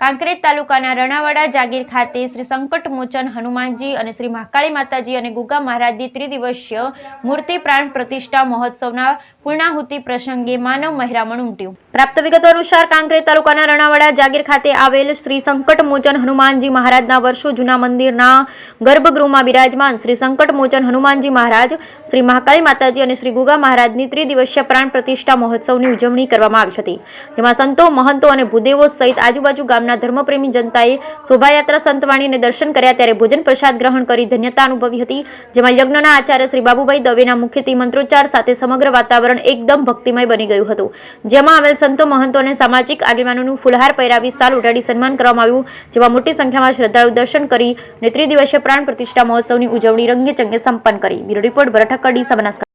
કાંકરેજ તાલુકાના રણાવાડા જાગીર ખાતે શ્રી સંકટમોચન હનુમાનજી અને શ્રી મહાકાળી માતાજી અને ગુગા મહારાજની ત્રિદિવસીય મૂર્તિ પ્રાણ પ્રતિષ્ઠા મહોત્સવના પૂર્ણાહુતિ પ્રસંગે માનવ મહેરામણ ઉમટ્યું। પ્રાપ્ત વિગતો અનુસાર કાંકરેજ તાલુકાના રણાવાડા જાગીર ખાતે આવેલ શ્રી સંકટમોચન હનુમાનજી મહારાજના વર્ષો જૂના મંદિરના ગર્ભગૃહમાં બિરાજમાન શ્રી સંકટમોચન હનુમાનજી મહારાજ, શ્રી મહાકાળી માતાજી અને શ્રી ગુગા મહારાજની ત્રિદિવસીય પ્રાણ પ્રતિષ્ઠા મહોત્સવની ઉજવણી કરવામાં આવી હતી, જેમાં સંતો, મહંતો અને ભૂદેવો સહિત આજુબાજુ ગામના ધર્મપ્રેમી જનતાએ શોભાયાત્રા સંતવાણીને દર્શન કર્યા ત્યારે ભોજન પ્રસાદ ગ્રહણ કરી ધન્યતા અનુભવી હતી, જેમાં યજ્ઞના આચાર્ય શ્રી બાબુભાઈ દવેના મુખ્યથી મંત્રોચ્ચાર સાથે સમગ્ર વાતાવરણ એકદમ ભક્તિમય બની ગયું હતું, જેમાં આવેલ સંતો, મહંતો અને સામાજિક આગેવાનોનું ફુલહાર પહેરાવી સાલ ઉડાડી સન્માન કરવામાં આવ્યું, જેમાં મોટી સંખ્યામાં શ્રદ્ધાળુ દર્શન કરી ત્રિદિવસીય પ્રાણ પ્રતિષ્ઠા મહોત્સવની ઉજવણી રંગેચંગે સંપન્ન કરી। બ્યુરો રિપોર્ટ ભરત ઠક્કર, ડીસા, બનાસકાંઠા।